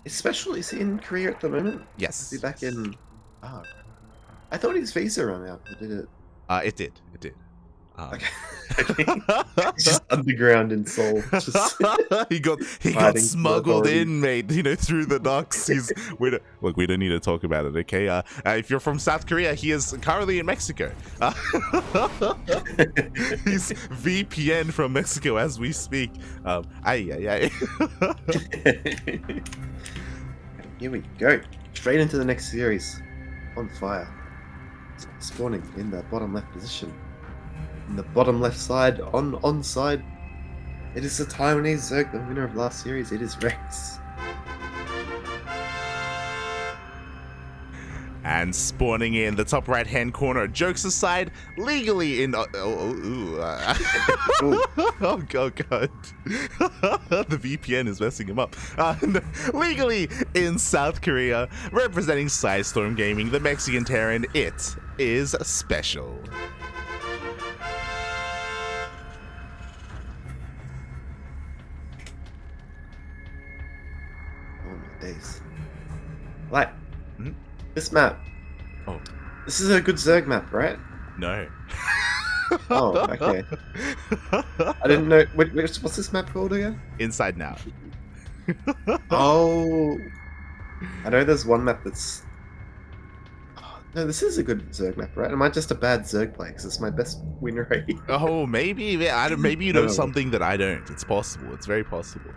Special is he in Korea at the moment? Is he Yes. back in? Ah, I thought his visa ran out. Did it? It did. It did. Um, Okay. Okay. He's just underground in Seoul, just he got hiding from the smuggled authorities. in, mate. Through the docks. Look. We don't need to talk about it, okay? If you're from South Korea, he is currently in Mexico. He's VPN from Mexico as we speak. Ay. Here we go. Straight into the next series. On fire. Spawning in the bottom left position. In the bottom left side, on side. It is the Taiwanese Zerg, the winner of last series. It is Rex. And spawning in the top right hand corner, jokes aside, legally in Ooh. oh god, the VPN is messing him up. Legally in South Korea, representing Sidestorm Gaming, the Mexican Terran, it is SpeCial. Oh my days. Like, Mhm. this map. Oh This is a good Zerg map, right? no. Oh, okay. I didn't know. What's this map called again? Inside Now. Oh, I know there's one map that's. Oh, no, this is a good Zerg map, right? Am I just a bad Zerg player? Because it's my best win rate. Oh, maybe. Yeah, maybe you know No. something that I don't. It's possible. It's very possible.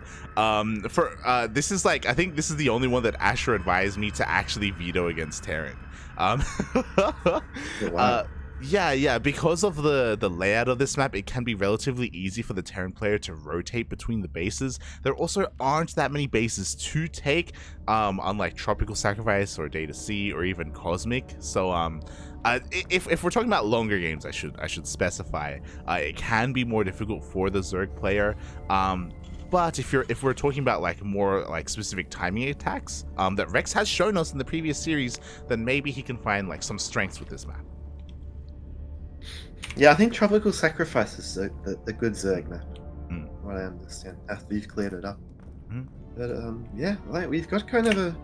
This is like, I think this is the only one that Asher advised me to actually veto against Terran. Oh, wow. Yeah. Because of the layout of this map, it can be relatively easy for the Terran player to rotate between the bases. There also aren't that many bases to take, unlike Tropical Sacrifice or Data C or even Cosmic. So if we're talking about longer games, I should specify, it can be more difficult for the Zerg player. But if we're talking about like more like specific timing attacks that Rex has shown us in the previous series, then maybe he can find like some strengths with this map. Yeah, I think Tropical Sacrifice is the good Zerg map. Mm. What I understand, after you've cleared it up. Mm. But yeah, like we've got kind of a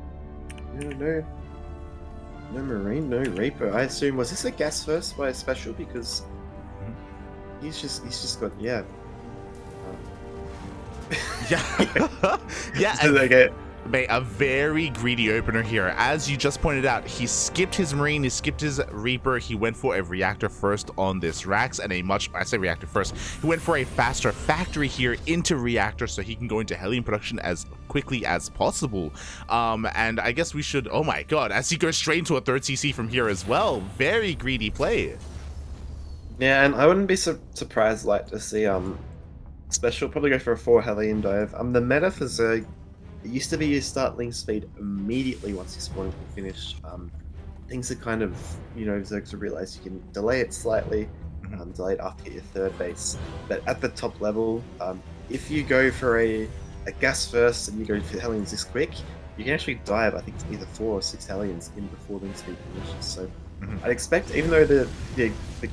no Marine, no Reaper. I assume, was this a gas first by a special, because he's just got Yeah. Yeah. So, okay. Mate, a very greedy opener here. As you just pointed out, he skipped his Marine, he skipped his Reaper, he went for a Reactor first on this Rax, and I say Reactor first, he went for a faster factory here into Reactor so he can go into Hellion production as quickly as possible. And I guess we should, oh my god, as he goes straight into a third CC from here as well. Very greedy play. Yeah, and I wouldn't be surprised like to see Special probably go for a 4 Hellion dive. The meta for Zerg, it used to be you start link speed immediately once your spawning is finished. Things are kind of, Zergs have realized you can delay it slightly, delay it after you get your third base. But at the top level, if you go for a gas first and you go for Hellions this quick, you can actually dive, I think, either 4 or 6 Hellions in before link speed finishes. So I'd expect, even though the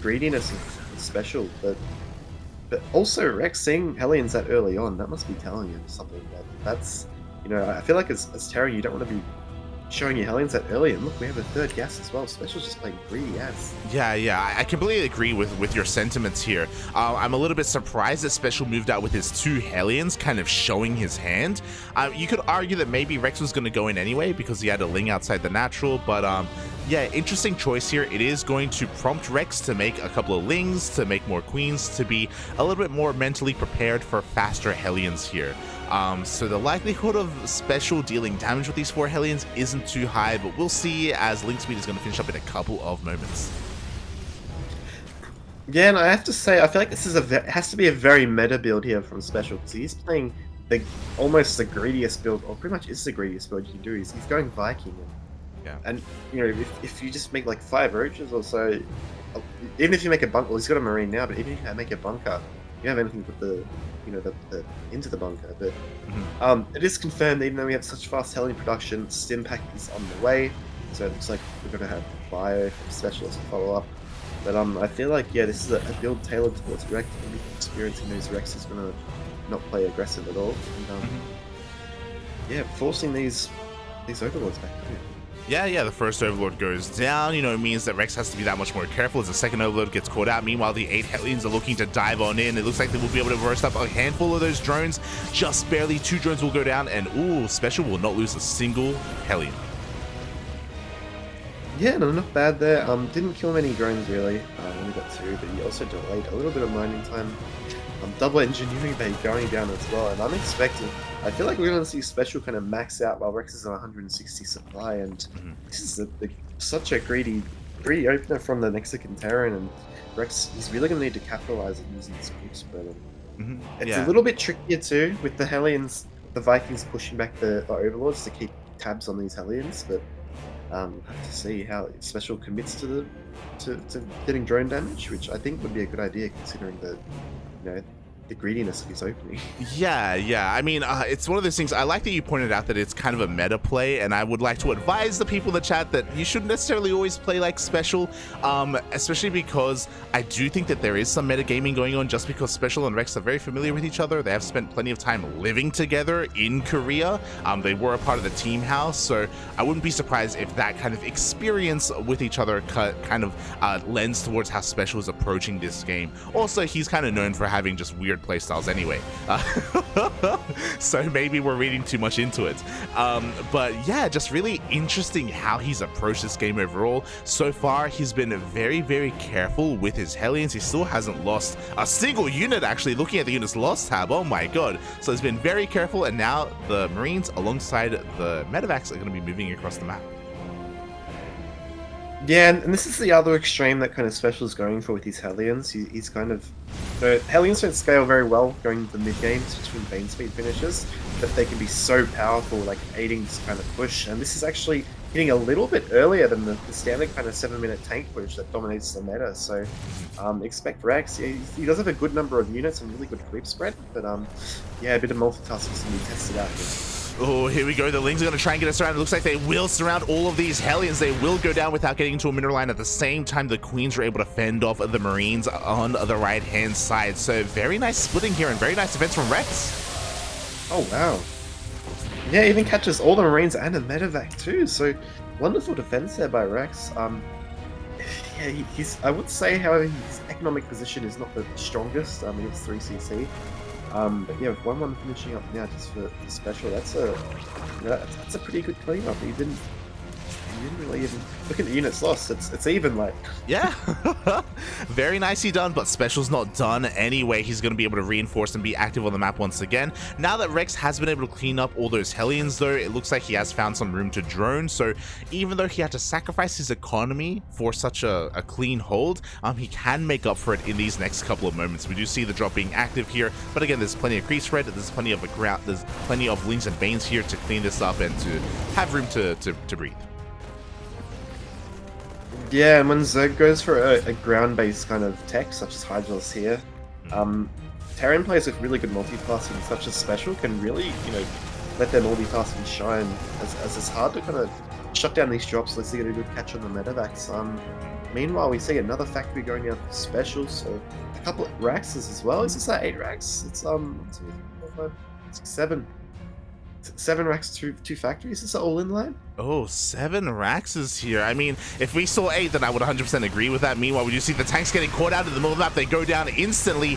greediness of Special, but also Rex seeing Hellions that early on, that must be telling him something. That's, I feel like as Terran, you don't want to be showing your Hellions that early. And look, we have a third gas as well. Special's just playing greedy ass. Yeah, I completely agree with your sentiments here. I'm a little bit surprised that Special moved out with his 2 Hellions, kind of showing his hand. You could argue that maybe Rex was going to go in anyway because he had a Ling outside the natural, but yeah, interesting choice here. It is going to prompt Rex to make a couple of Lings, to make more Queens, to be a little bit more mentally prepared for faster Hellions here. So the likelihood of Special dealing damage with these 4 Hellions isn't too high, but we'll see as link speed is going to finish up in a couple of moments. Yeah, and I have to say, I feel like this is has to be a very meta build here from Special, because he's playing almost the greediest build, or pretty much is the greediest build you can do. He's going Viking, and if you just make like 5 roaches or so, even if you make a bunker, well, he's got a Marine now, but even if you make a bunker, you don't have anything but the into the bunker. But it is confirmed, even though we have such fast Hellion production, Stim Pack is on the way, so it looks like we're going to have Bio from Specialist to follow up. But I feel like, yeah, this is a build tailored towards Rex. Experiencing those Rex is going to not play aggressive at all. And, yeah, forcing these these overlords back too. Yeah, the first overlord goes down. You know, it means that Rex has to be that much more careful as the second overlord gets caught out. Meanwhile, the 8 Hellions are looking to dive on in. It looks like they will be able to burst up a handful of those drones. Just barely 2 drones will go down, and ooh, SpeCial will not lose a single Hellion. Yeah, no, not bad there. Didn't kill many drones really. Only got 2, but he also delayed a little bit of mining time. Double engineering bay going down as well, and unexpected. I feel like we're going to see SpeCial kind of max out while Rex is on 160 supply, and this is such a greedy opener from the Mexican Terran, and Rex, he's really going to need to capitalize on using this creep spread. It's a little bit trickier too with the Hellions, the Vikings pushing back the Overlords to keep tabs on these Hellions, but we'll have to see how SpeCial commits to getting drone damage, which I think would be a good idea considering the the greediness of his opening. Yeah. I mean, it's one of those things. I like that you pointed out that it's kind of a meta play, and I would like to advise the people in the chat that you shouldn't necessarily always play like SpeCial, especially because I do think that there is some metagaming going on just because SpeCial and Rex are very familiar with each other. They have spent plenty of time living together in Korea. They were a part of the team house, so I wouldn't be surprised if that kind of experience with each other kind of lends towards how SpeCial is approaching this game. Also, he's kind of known for having just weird playstyles anyway, so maybe we're reading too much into it, but yeah, just really interesting how he's approached this game overall. So far he's been very, very careful with his Hellions. He still hasn't lost a single unit, actually. Looking at the units lost tab, oh my god. So he's been very careful, and now the Marines alongside the medevacs are going to be moving across the map. Yeah, and this is the other extreme that kind of SpeCial's going for with his Hellions. He's kind of... Hellions don't scale very well going into the mid-games between Bane speed finishes, but they can be so powerful, like aiding this kind of push. And this is actually hitting a little bit earlier than the standard kind of 7-minute tank push that dominates the meta. So expect Rex. He does have a good number of units and really good creep spread, but yeah, a bit of multitasking to be tested out here. Oh, here we go. The Lings are going to try and get us around. It looks like they will surround all of these Hellions. They will go down without getting into a mineral line. At the same time, the Queens were able to fend off the Marines on the right-hand side. So very nice splitting here and very nice defense from Rex. Oh, wow. Yeah, even catches all the Marines and a medevac too. So wonderful defense there by Rex. Yeah, I would say, however, his economic position is not the strongest. I mean, it's 3cc. But yeah, with 1-1 finishing up now just for SpeCial, that's a pretty good cleanup. He didn't really even look at the units lost. It's even, like. Yeah, very nicely done, but SpeCial's not done anyway. He's going to be able to reinforce and be active on the map once again. Now that Rex has been able to clean up all those Hellions, though, it looks like he has found some room to drone. So even though he had to sacrifice his economy for such a clean hold, he can make up for it in these next couple of moments. We do see the drop being active here, but again, there's plenty of creep spread. There's plenty of there's plenty of Lings and Banes here to clean this up and to have room to breathe. Yeah, and when Zerg goes for a ground-based kind of tech, such as Hydrals here, Terran players with really good multitasking, such as SpeCial, can really, let their multitasking shine, as it's hard to kind of shut down these drops unless they get a good catch on the medevacs. Meanwhile, we see another factory going out for SpeCial, so a couple of Raxes as well. Is this 8 Rax? It's 7 racks, two factories. Is this all in line? Oh, 7 racks is here. I mean, if we saw 8, then I would 100% agree with that. Meanwhile, we do see the tanks getting caught out in the middle of the map. They go down instantly.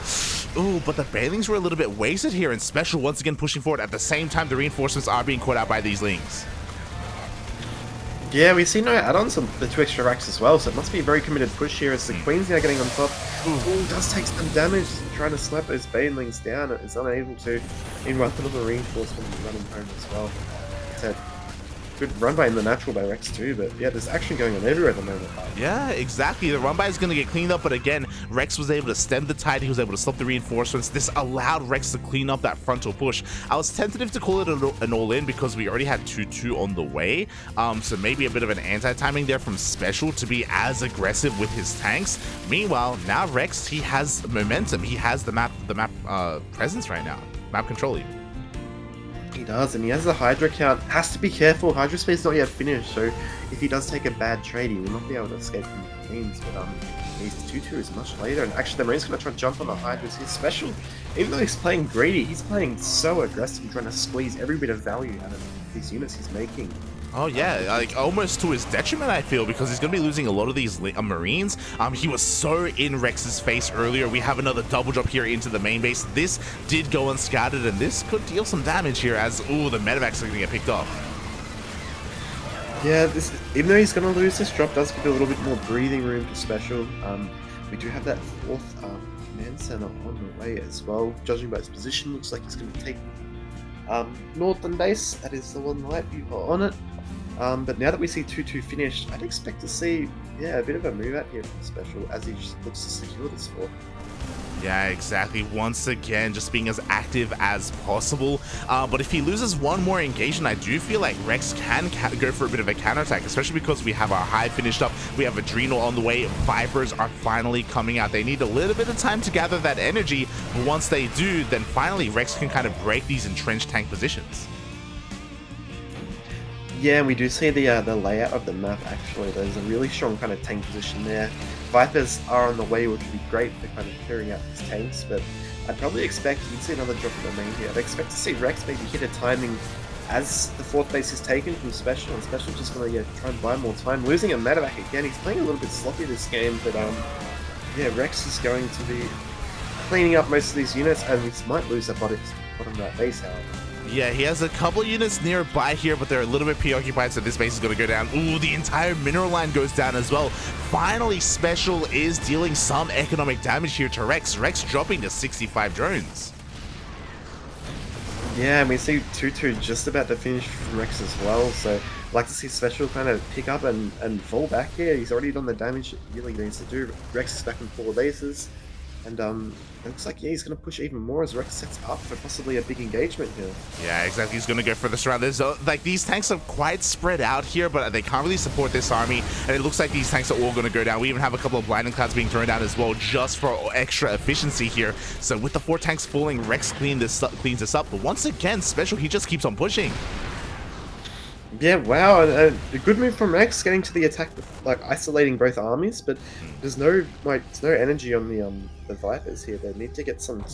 Ooh, but the Banelings were a little bit wasted here, and SpeCial once again pushing forward. At the same time, the reinforcements are being caught out by these Lings. Yeah, we see no add-ons on the 2 extra racks as well, so it must be a very committed push here as the Queen's now getting on top. Ooh, does take some damage, trying to slap those Banelings down. It's unable to. Meanwhile, a little reinforcement running home as well. It's a good run by in the natural by Rex too, but yeah, there's action going on everywhere at the moment. Yeah, exactly. The run by is going to get cleaned up, but again, Rex was able to stem the tide. He was able to stop the reinforcements. This allowed Rex to clean up that frontal push. I was tentative to call it an all-in because we already had 2-2 on the way, so maybe a bit of an anti-timing there from SpeCial to be as aggressive with his tanks. Meanwhile, now Rex, he has momentum. He has the map presence right now, map control even. He does, and he has the Hydra count. Has to be careful. Hydra speed's not yet finished, so if he does take a bad trade, he will not be able to escape from the Queens. But his 2-2 is much later, and actually the Marine's going to try to jump on the Hydras. His SpeCial, even though he's playing greedy, he's playing so aggressive, trying to squeeze every bit of value out of these units he's making. Oh yeah, like almost to his detriment, I feel, because he's going to be losing a lot of these Marines. He was so in Rex's face earlier. We have another double drop here into the main base. This did go unscattered, and this could deal some damage here as, ooh, the medevacs are going to get picked off. Yeah, this, even though he's going to lose, this drop does give a little bit more breathing room to SpeCial. We do have that fourth command center on the way as well. Judging by his position, looks like he's going to take northern base. That is the one light view on it. But now that we see 2-2 finished, I'd expect to see, yeah, a bit of a move out here from SpeCial as he just looks to secure this fort. Yeah, exactly. Once again, just being as active as possible. But if he loses one more engagement, I do feel like Rex can go for a bit of a counterattack, especially because we have our Hive finished up. We have Adrenal on the way. Vipers are finally coming out. They need a little bit of time to gather that energy. But once they do, then finally Rex can kind of break these entrenched tank positions. Yeah, and we do see the layout of the map actually. There's a really strong kind of tank position there. Vipers are on the way, which would be great for kind of clearing out these tanks, but I'd probably expect you'd see another drop in the main here. I'd expect to see Rex maybe hit a timing as the fourth base is taken from SpeCial, and SpeCial just going to try and buy more time. Losing a medevac again, he's playing a little bit sloppy this game, but yeah, Rex is going to be cleaning up most of these units, and he might lose the bottom right base, however. Yeah, he has a couple units nearby here, but they're a little bit preoccupied, so this base is going to go down. Ooh, the entire mineral line goes down as well. Finally, SpeCial is dealing some economic damage here to Rex. Rex dropping to 65 drones. Yeah, and we see 2-2 just about to finish from Rex as well, so I'd like to see SpeCial kind of pick up and fall back here. He's already done the damage it really needs to do. Rex is back in 4 bases. And it looks like, yeah, he's going to push even more as Rex sets up for possibly a big engagement here. Yeah, exactly. He's going to go for the surround. There's like these tanks are quite spread out here, but they can't really support this army. And it looks like these tanks are all going to go down. We even have a couple of blinding clouds being thrown down as well, just for extra efficiency here. So with the 4 tanks falling, Rex cleans this up. But once again, SpeCial, he just keeps on pushing. Yeah, wow, a good move from Rex, getting to the attack, like isolating both armies, but there's no energy on the Vipers here. They need to get some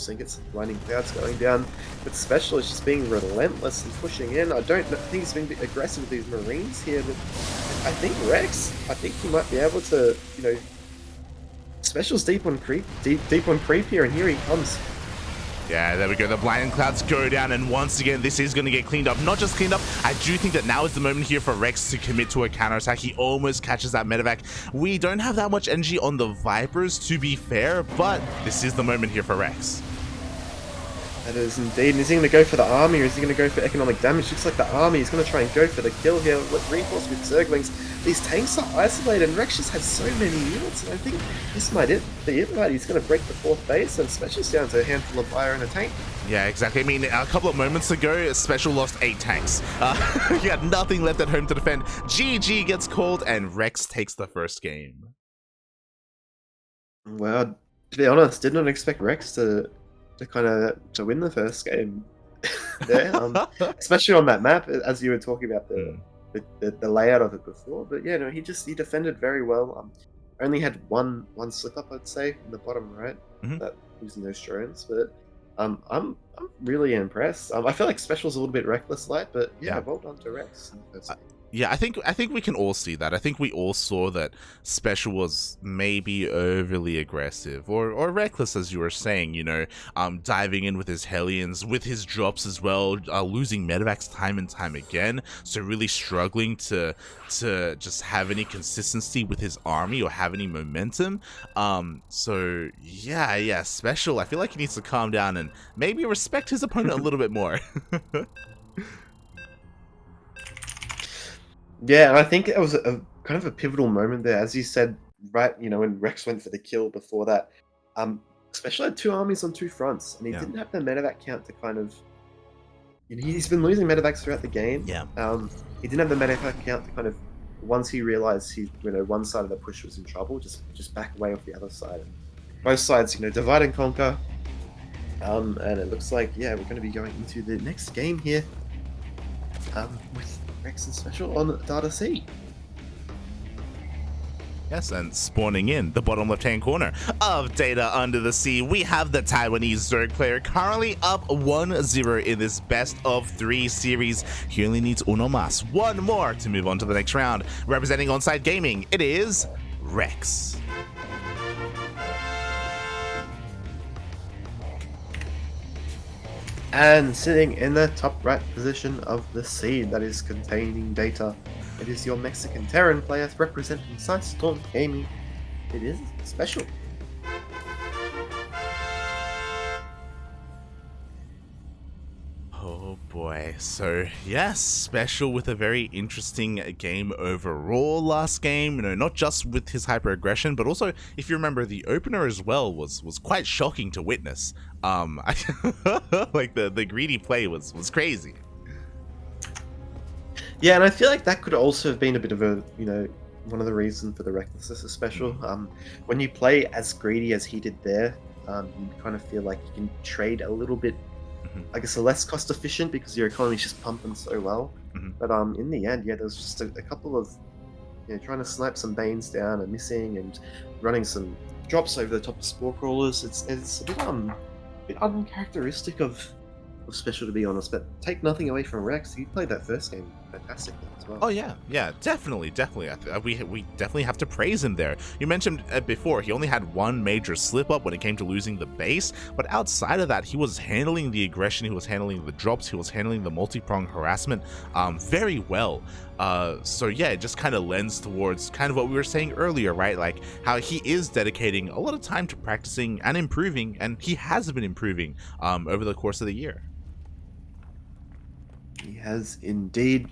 blinding clouds going down, but SpeCial is just being relentless and pushing in. I don't think he's being aggressive with these Marines here, but I think Rex, he might be able to, SpeCial's deep on creep here, and here he comes. Yeah, there we go. The blinding clouds go down, and once again, this is going to get cleaned up. Not just cleaned up, I do think that now is the moment here for Rex to commit to a counterattack. He almost catches that medevac. We don't have that much energy on the Vipers, to be fair, but this is the moment here for Rex. That is indeed. And is he going to go for the army, or is he going to go for economic damage? Looks like the army is going to try and go for the kill here. Reinforced with Zerglings. These tanks are isolated, and Rex just has so many units, and I think this might be it, right? He's going to break the 4th base, and SpeCial's down to a handful of fire and a tank. Yeah, exactly. I mean, a couple of moments ago, SpeCial lost 8 tanks. He had nothing left at home to defend. GG gets called, and Rex takes the first game. Well, to be honest, did not expect Rex to win the first game there, especially on that map, as you were talking about the layout of it before. But yeah, no, he defended very well. Only had one slip up, I'd say, in the bottom right, that using those drones. But I'm really impressed. I feel like SpeCial's a little bit reckless light, but yeah, well done to Rex in the first game. Yeah, I think we can all see that. I think we all saw that SpeCial was maybe overly aggressive or reckless, as you were saying, diving in with his Hellions, with his drops as well, losing medevacs time and time again, so really struggling to just have any consistency with his army or have any momentum. So yeah, SpeCial, I feel like he needs to calm down and maybe respect his opponent a little bit more. Yeah, and I think it was a kind of a pivotal moment there, as you said, right? When Rex went for the kill before that, SpeCial had 2 armies on 2 fronts, and he didn't have the medevac count to kind of. He's been losing medevacs throughout the game. Yeah. He didn't have the medevac count to kind of. Once he realized one side of the push was in trouble, just back away off the other side. And both sides, divide and conquer. And it looks like we're going to be going into the next game here. With Rex and SpeCial on Data C. Yes, and spawning in the bottom left-hand corner of Data Under the Sea, we have the Taiwanese Zerg player currently up 1-0 in this best of 3 series. He only needs uno más, one more to move on to the next round. Representing Onside Gaming, it is Rex. And sitting in the top right position of the seed that is containing data, it is your Mexican Terran player representing Storm Gaming. It is SpeCial. Oh boy, so yes, SpeCial with a very interesting game overall last game, not just with his hyper aggression, but also, if you remember, the opener as well was quite shocking to witness. Like the greedy play was crazy. Yeah, and I feel like that could also have been a bit of a, one of the reasons for the recklessness of SpeCial. When you play as greedy as he did there, you kind of feel like you can trade a little bit, I guess, less cost efficient because your economy's just pumping so well. But in the end, yeah, there was just a couple of, trying to snipe some Banes down and missing and running some drops over the top of Spore Crawlers. It's a bit uncharacteristic of SpeCial, to be honest, but take nothing away from Rex. He played that first game fantastically as well. Oh yeah, definitely. We definitely have to praise him there. You mentioned before he only had one major slip up when it came to losing the base, but outside of that, he was handling the aggression, he was handling the drops, he was handling the multi-prong harassment very well. So yeah, it just kind of lends towards kind of what we were saying earlier, right? Like how he is dedicating a lot of time to practicing and improving, and he has been improving over the course of the year. He has indeed.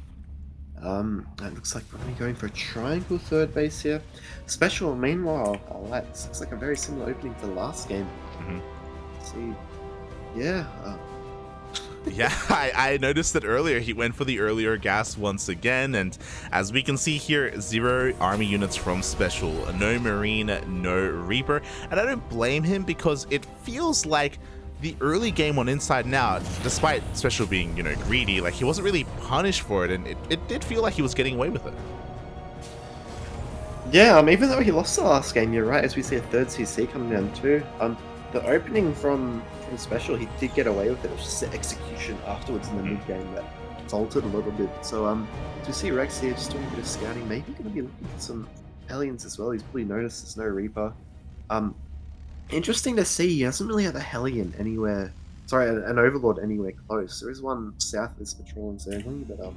It looks like we're going to be going for a triangle third base here. SpeCial, meanwhile, that looks like a very similar opening to the last game. Let's see, yeah. Yeah, I noticed that earlier. He went for the earlier gas once again, and as we can see here, 0 army units from SpeCial. No Marine, no Reaper, and I don't blame him because it feels like the early game on Inside and Out, despite SpeCial being, greedy, like he wasn't really punished for it, and it did feel like he was getting away with it. Yeah, even though he lost the last game, you're right, as we see a third CC coming down too. The opening from SpeCial, he did get away with it. It was just the execution afterwards in the mid game that faltered a little bit. So to see Rex here just doing a bit of scouting, maybe going to be looking for some aliens as well. He's probably noticed there's no Reaper. Interesting to see, he doesn't really have a Hellion anywhere. Sorry, an Overlord anywhere close. There is one south of this patrol in Zergling, but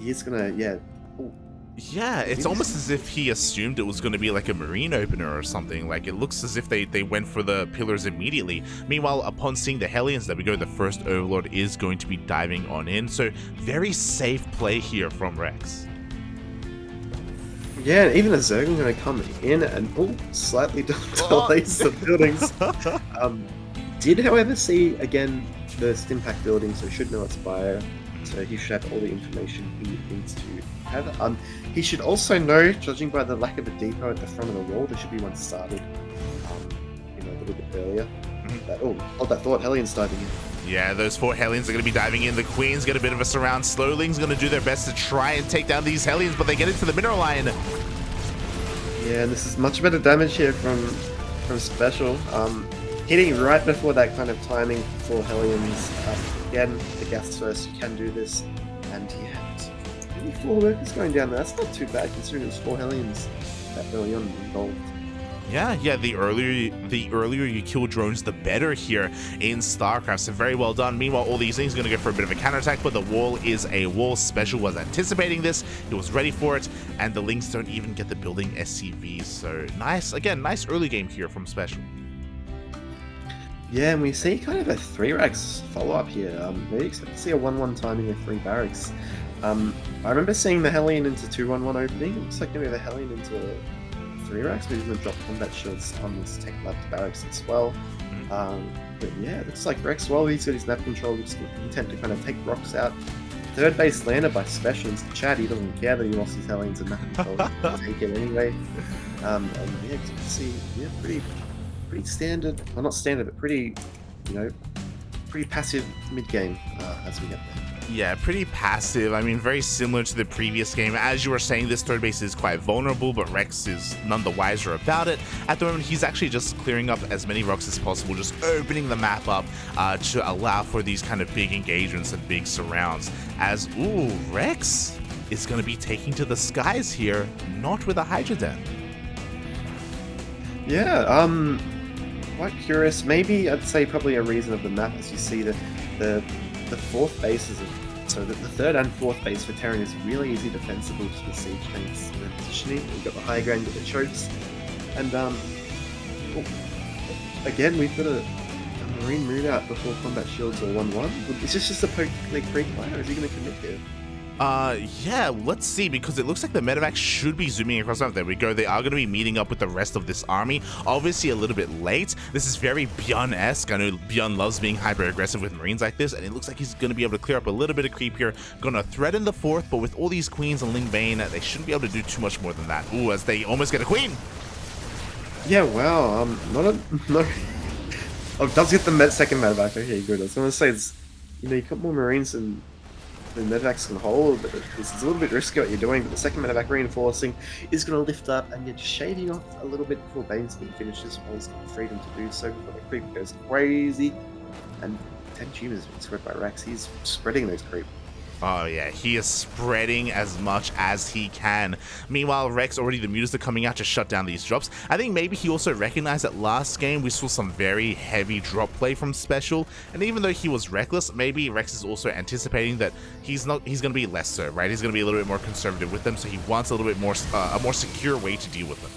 he is gonna, yeah. Ooh. Yeah, it's almost as if he assumed it was going to be like a Marine opener or something. Like, it looks as if they went for the pillars immediately. Meanwhile, upon seeing the Hellions, there we go, the first Overlord is going to be diving on in. So, very safe play here from Rex. Yeah, even a Zergling going to come in and slightly delays the buildings. Did, however, see, again, the Stimpack building, so should know it's bio. So he should have all the information he needs to have. He should also know, judging by the lack of a depot at the front of the wall, there should be one started a little bit earlier. Hold that thought, Hellion's diving in. Yeah, those 4 Hellions are going to be diving in. The Queens get a bit of a surround. Slowling's going to do their best to try and take down these Hellions, but they get into the mineral line. Yeah, and this is much better damage here from SpeCial. Hitting right before that kind of timing for Hellions. Again, the gas first, you can do this. And he had only 4 workers going down there. That's not too bad considering it was 4 Hellions that early on involved. Yeah, the earlier you kill drones, the better here in StarCraft. So very well done. Meanwhile, all these things are going to go for a bit of a counterattack, but the wall is a wall. SpeCial was anticipating this. He was ready for it, and the Lynx don't even get the building SCVs. So nice, again, nice early game here from SpeCial. Yeah, and we see kind of a 3 racks follow-up here. Maybe expect to see a 1-1 timing with 3 barracks. I remember seeing the Hellion into 2-1-1 opening. It looks like maybe the Hellion into 3 racks. Maybe going to drop combat shields on this tech lab barracks as well. But yeah, it looks like Rex, while he's got his map control, just intent to kind of take rocks out. Third base landed by SpeCial into chat. He doesn't care that he lost his Hellions and map control. He'll take it anyway. And yeah, you can see, yeah, pretty standard, well not standard, but pretty, pretty passive mid game as we get there. Yeah, pretty passive. I mean, very similar to the previous game. As you were saying, this third base is quite vulnerable, but Rex is none the wiser about it. At the moment, he's actually just clearing up as many rocks as possible, just opening the map up to allow for these kind of big engagements and big surrounds. As, ooh, Rex is going to be taking to the skies here, not with a Hydra Den. Yeah, quite curious. Maybe I'd say probably a reason of the map, as you see the fourth base is so that the third and fourth base for Terran is really easy defensible just with siege tanks and positioning. We've got the high ground, got the chokes, and again we've got a Marine move out before combat shields or 1-1. Is this just a poke click creep player, or is he going to commit here? Yeah, let's see, because it looks like the medevac should be zooming across the map. There we go. They are going to be meeting up with the rest of this army. Obviously a little bit late. This is very Bjorn-esque. I know Bjorn loves being hyper-aggressive with Marines like this, and it looks like he's going to be able to clear up a little bit of creep here. Going to threaten the fourth, but with all these queens and Ling Bane, they shouldn't be able to do too much more than that. Ooh, as they almost get a queen! Yeah, wow, no. Oh, it does get the second medevac. Okay, good. I was going to say, it's, you know, you got more Marines and the medevacs can hold, but this is a little bit risky what you're doing, but the second medevac reinforcing is going to lift up, and you're just shading off a little bit before Banespeed finishes while he's got the freedom to do so before the creep goes crazy. And 10 tumors being spread by Rex. He's spreading those creep. Oh yeah, he is spreading as much as he can. Meanwhile, Rex, already the mutas are coming out to shut down these drops. I think maybe he also recognized that last game we saw some very heavy drop play from SpeCial, and even though he was reckless, maybe Rex is also anticipating that he's going to be less so, right? He's going to be a little bit more conservative with them, so he wants a little bit more, a more secure way to deal with them.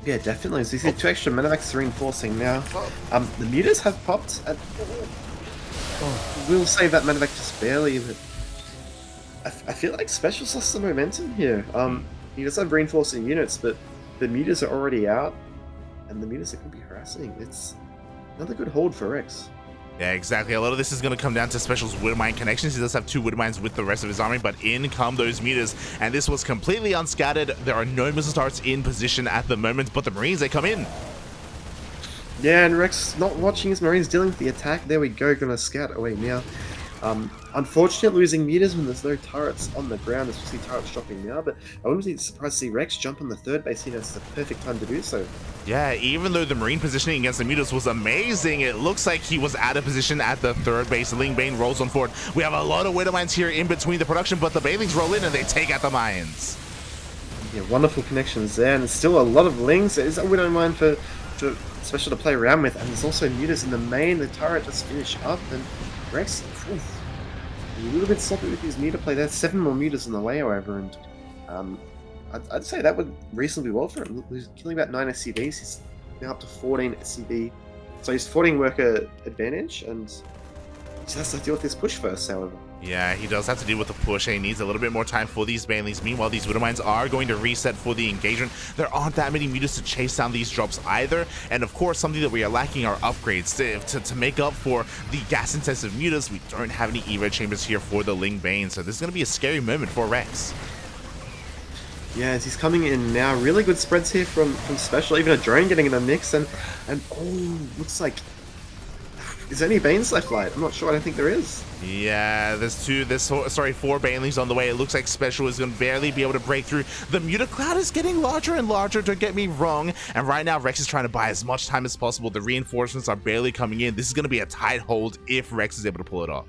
Yeah, definitely. So you see 2 extra medevacs reinforcing now. The mutas have popped at... We'll save that medevac just barely, but I feel like SpeCial's lost some momentum here. He does have reinforcing units, but the mutas are already out, and the mutas are going to be harassing. It's another good hold for Rex. Yeah, exactly. A lot of this is going to come down to SpeCial's Widowmine connections. He does have 2 Widowmines with the rest of his army, but in come those mutas, and this was completely unscattered. There are no missile turrets in position at the moment, but the Marines, they come in. Yeah, and Rex not watching his Marines dealing with the attack. There we go, gonna scout away now. Unfortunate losing mutas when there's no turrets on the ground, especially turrets dropping now, but I wouldn't be surprised to see Rex jump on the third base here. That's the perfect time to do so. Yeah, even though the Marine positioning against the mutas was amazing, it looks like he was out of position at the third base. Ling Bane rolls on forward. We have a lot of Widow Mines here in between the production, but the Banelings roll in and they take out the mines. Yeah, wonderful connections there, and still a lot of Lings. There's a Widow Mine for SpeCial to play around with, and there's also mutas in the main. The turret just finished up, and Rex, a little bit sloppy with his muta play. There's 7 more mutas in the way, however, and I'd say that would reasonably well for him. He's killing about 9 SCVs. He's now up to 14 SCV, so he's 14 worker advantage, and he has to deal with this push first, however. Yeah, he does have to deal with the push, and he needs a little bit more time for these Banelings. Meanwhile, these Widowmines are going to reset for the engagement. There aren't that many mutas to chase down these drops either, and of course, something that we are lacking are upgrades. To make up for the gas-intensive mutas, we don't have any Evo chambers here for the Ling Bane, so this is going to be a scary moment for Rex. Yeah, as he's coming in now, really good spreads here from SpeCial, even a drone getting in the mix, and oh, looks like... Is there any Banes left light? I'm not sure, I don't think there is. Yeah, there's 4 Banelings on the way. It looks like SpeCial is going to barely be able to break through. The muta cloud is getting larger and larger, don't get me wrong. And right now, Rex is trying to buy as much time as possible. The reinforcements are barely coming in. This is going to be a tight hold if Rex is able to pull it off.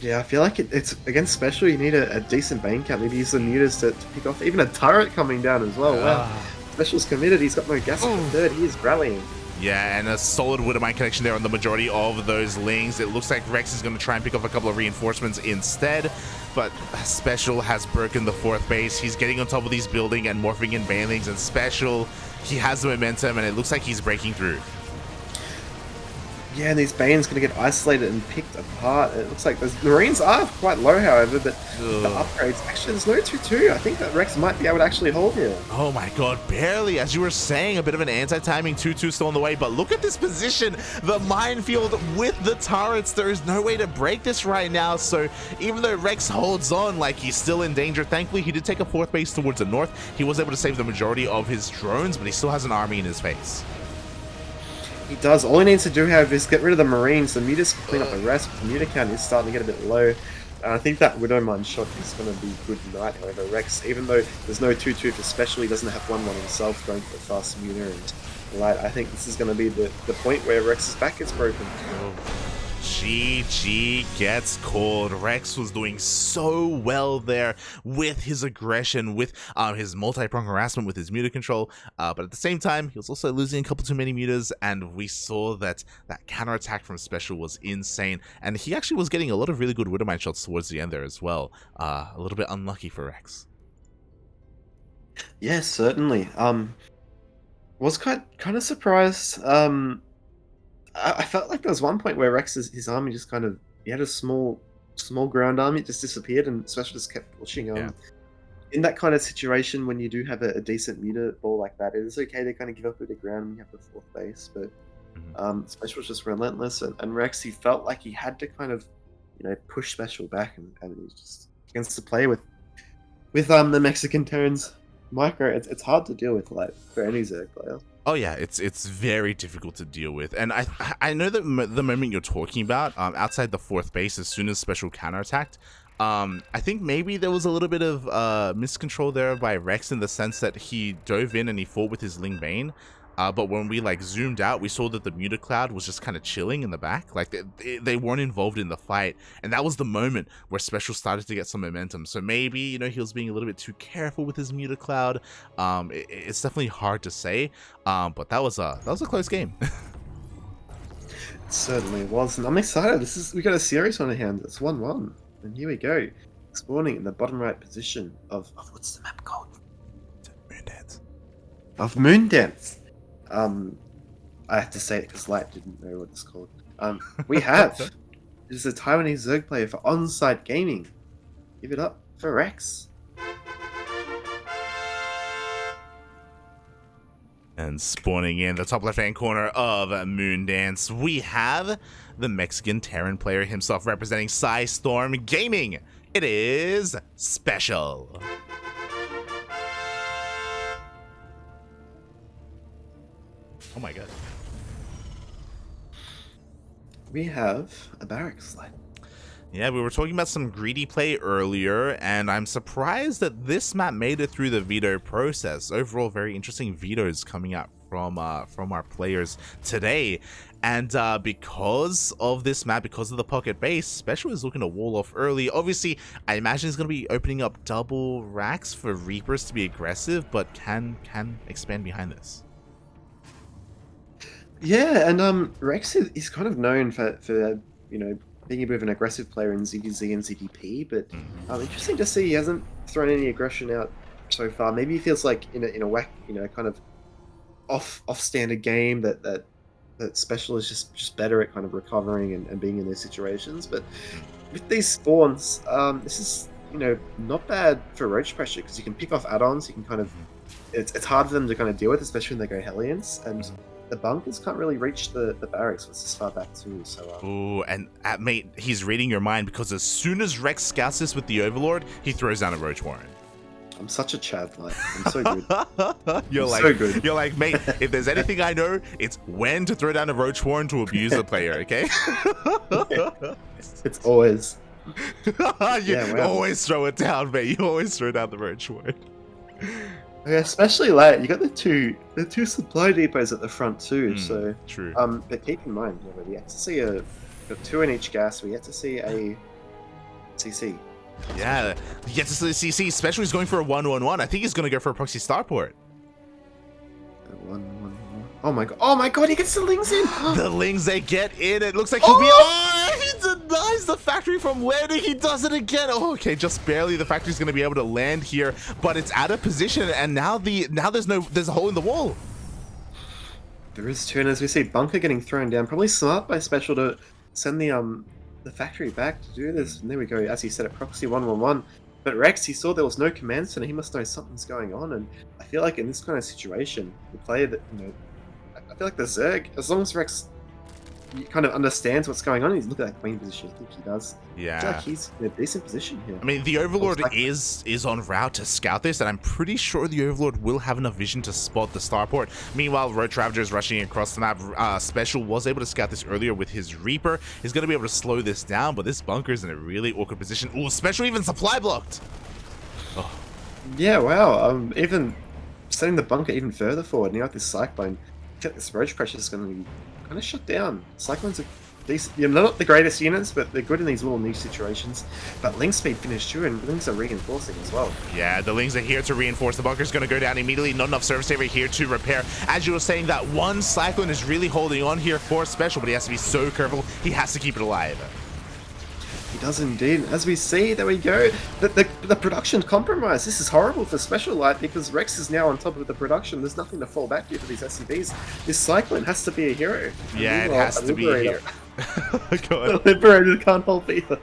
Yeah, I feel like it's against SpeCial, you need a decent Bane count. Maybe use the mutas to pick off even a turret coming down as well. Wow. SpeCial's committed, he's got no gas for the third, he is rallying. Yeah, and a solid Widowmine connection there on the majority of those Lings. It looks like Rex is going to try and pick up a couple of reinforcements instead, but SpeCial has broken the 4th base. He's getting on top of these building and morphing in Banelings, and SpeCial, he has the momentum, and it looks like he's breaking through. Yeah, and these Bane's going to get isolated and picked apart. It looks like the Marines are quite low, however, but the upgrades... Actually, there's no 2-2. I think that Rex might be able to actually hold here. Oh my god, barely. As you were saying, a bit of an anti-timing 2-2 still on the way, but look at this position. The minefield with the turrets. There is no way to break this right now, so even though Rex holds on, like, he's still in danger. Thankfully, he did take a 4th base towards the north. He was able to save the majority of his drones, but he still has an army in his face. He does. All he needs to do, however, is get rid of the Marines. The Mutas can clean up the rest, but the Muta count is starting to get a bit low. And I think that Widowmine shot is going to be good tonight. However, Rex, even though there's no 2-2 for special, he doesn't have 1-1 himself going for a fast Muta and light. I think this is going to be the point where Rex's back gets broken. GG gets called. Rex was doing so well there with his aggression, with his multi-prong harassment, with his muta control, but at the same time he was also losing a couple too many mutas, and we saw that counterattack from special was insane, and he actually was getting a lot of really good Widowmine shots towards the end there as well. A little bit unlucky for Rex. Yes, certainly. Was kind of surprised. I felt like there was one point where Rex's his army just kind of, he had a small ground army, it just disappeared, and Special just kept pushing. Yeah. In that kind of situation, when you do have a decent muta ball like that, it is okay to kind of give up with the ground when you have the 4th base, but Special was just relentless, and Rex, he felt like he had to kind of, push Special back, and he was just against the play with the Mexican Terrans micro. It's hard to deal with, like, for any Zerg player. Oh yeah, it's very difficult to deal with, and I know that the moment you're talking about, outside the 4th base, as soon as Special counterattacked, I think maybe there was a little bit of miscontrol there by Rex, in the sense that he dove in and he fought with his Ling Bane, but when we zoomed out, we saw that the Muta Cloud was just kind of chilling in the back, like they weren't involved in the fight, and that was the moment where Special started to get some momentum. So maybe he was being a little bit too careful with his Muta Cloud. It's definitely hard to say, but that was a close game. It certainly was, and I'm excited. We got a series on our hands. It's 1-1, and here we go, spawning in the bottom right position of what's the map called? Moondance. Of Moondance. I have to say it because Light didn't know what it's called. We have. It is a Taiwanese Zerg player for Onsite Gaming. Give it up for Rex. And spawning in the top left-hand corner of Moondance, we have the Mexican Terran player himself, representing Storm Gaming. It is SpeCial. Oh my god. We have a barracks slide. Yeah, we were talking about some greedy play earlier, and I'm surprised that this map made it through the veto process. Overall, very interesting vetoes coming out from our players today. And because of this map, because of the pocket base, SpeCial is looking to wall off early. Obviously, I imagine he's going to be opening up double racks for Reapers to be aggressive, but can expand behind this. Yeah, and Rex is kind of known for being a bit of an aggressive player in ZvZ and ZDP, but interesting to see he hasn't thrown any aggression out so far. Maybe he feels like in a whack, kind of off standard game that SpeCial is just better at kind of recovering and being in those situations. But with these spawns, this is not bad for roach pressure, because you can pick off add-ons. You can kind of it's hard for them to kind of deal with, especially when they go Hellions, and the bunkers can't really reach the barracks. It's this far back too. So ooh, and mate, he's reading your mind, because as soon as Rex scouts this with the Overlord, he throws down a Roach Warren. I'm such a Chad, like, I'm so good. You're so good. You're like, mate, if there's anything I know, it's when to throw down a Roach Warren to abuse the player, okay? It's always. You always throw it down, mate. You always throw down the Roach Warren. Yeah, especially late. You got the two supply depots at the front too. So true. But keep in mind, we yet to see got 2 in each gas. We yet to see a CC. Yeah, yet to see CC. Especially he's going for a 1-1-1. I think he's going to go for a proxy starport. 1-1-1. Oh my god! Oh my god! He gets the Lings in. The Lings, they get in. It looks like he'll be. Oh, he denies the factory from landing. He does it again. Oh, okay, just barely. The factory's going to be able to land here, but it's out of position, and now there's a hole in the wall. There is two, and as we see, bunker getting thrown down. Probably smart by SpeCial to send the factory back to do this. And there we go. As he said, it proxy 1-1-1. But Rex, he saw there was no command center. He must know something's going on, and I feel like in this kind of situation, the player that I feel like the Zerg, as long as Rex kind of understands what's going on. He's look at that queen position. I think he does. I feel Yeah. like he's in a decent position here. I mean, the Overlord Looks like- is en route to scout this, and I'm pretty sure the Overlord will have enough vision to spot the starport. Meanwhile, Roach Ravager is rushing across the map. SpeCial was able to scout this earlier with his Reaper. He's going to be able to slow this down, but this bunker is in a really awkward position. Ooh, SpeCial even supply blocked! Oh. Yeah, wow. Even setting the bunker even further forward. Now with this Cyclone, this Roach pressure is going to be kind of shut down. Cyclones are decent. They're not the greatest units, but they're good in these little niche situations. But Link speed finished too, and Links are reinforcing as well. Yeah, the Lings are here to reinforce. The bunker's going to go down immediately. Not enough service saver here to repair. As you were saying, that one Cyclone is really holding on here for SpeCial, but he has to be so careful. He has to keep it alive. He does indeed. As we see, there we go. The production compromise. This is horrible for SpeCial Light because Rex is now on top of the production. There's nothing to fall back to for these SCVs. This Cyclone has to be a hero. Yeah, it has to be a hero. The Liberator can't help either.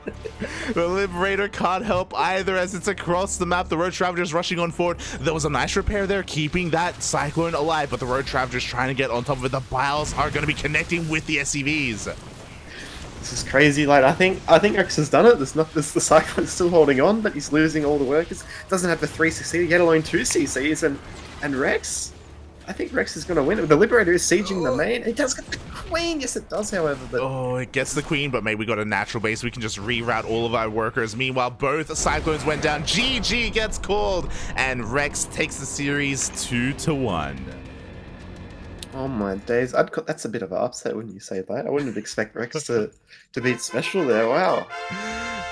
The Liberator can't help either as it's across the map. The Roach Ravager is rushing on forward. There was a nice repair there, keeping that Cyclone alive, but the Roach Ravager is trying to get on top of it. The Biles are going to be connecting with the SCVs. This is crazy. Like I think Rex has done it. The Cyclone's still holding on, but he's losing all the workers. Doesn't have the 3 CC, yet alone 2 CCs, and Rex. I think Rex is going to win it. The Liberator is sieging the main. It does get the queen. Yes, it does, however. But oh, it gets the queen, but maybe we got a natural base. We can just reroute all of our workers. Meanwhile, both Cyclones went down. GG gets called, and Rex takes the series 2-1. oh my days, that's a bit of an upset when you say that. I wouldn't expect Rex to beat SpeCial there. Wow.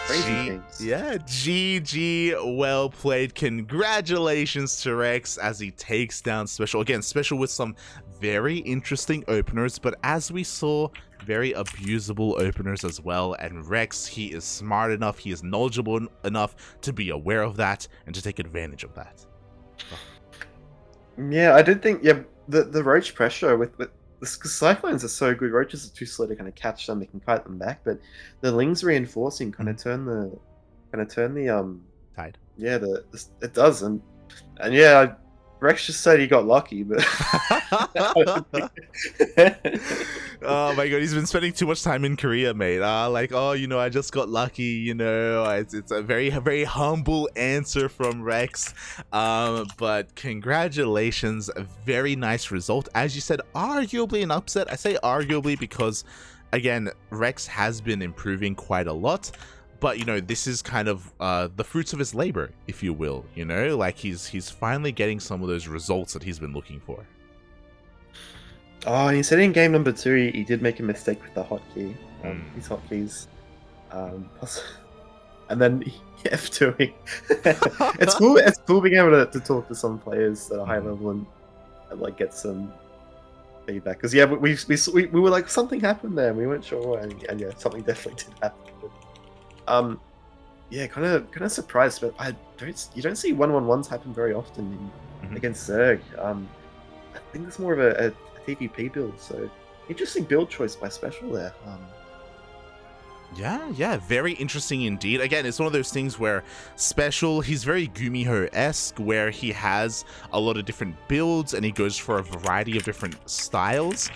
Crazy things. Yeah, GG, well played. Congratulations to Rex as he takes down SpeCial. Again, SpeCial with some very interesting openers, but as we saw, very abusable openers as well. And Rex, he is smart enough, he is knowledgeable enough to be aware of that and to take advantage of that. Yeah, I did think, the Roach pressure with because Cyclones are so good. Roaches are too slow to kind of catch them. They can kite them back, but the Lings reinforcing kind of turn the Tide. Yeah, it does, and yeah, Rex just said he got lucky, but oh my god, he's been spending too much time in Korea, mate. Like, oh, you know, I just got lucky, you know. It's a very, very humble answer from Rex. But congratulations, a very nice result. As you said, arguably an upset. I say arguably because, again, Rex has been improving quite a lot. But, you know, this is kind of the fruits of his labor, if you will, you know? Like, he's finally getting some of those results that he's been looking for. Oh, and he said in game number 2, he did make a mistake with the hotkey. His hotkeys. And then F2ing. It's cool being able to talk to some players at a high level and like, get some feedback. Because, yeah, we were like, something happened there, and we weren't sure, and yeah, something definitely did happen. Yeah, kind of surprised, but you don't see 1-1-1s happen very often against Zerg. I think it's more of a TVP build, so interesting build choice by SpeCial there. Yeah, very interesting indeed. Again, it's one of those things where SpeCial, he's very Gumiho-esque, where he has a lot of different builds and he goes for a variety of different styles.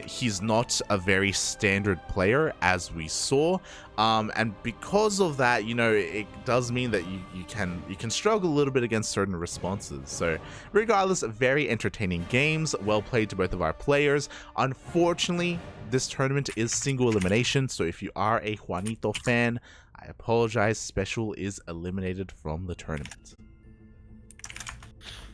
He's not a very standard player, as we saw, and because of that, you know, it does mean that you can struggle a little bit against certain responses. So regardless, very entertaining games, well played to both of our players. Unfortunately, this tournament is single elimination, so if you are a Juanito fan, I apologize, SpeCial is eliminated from the tournament.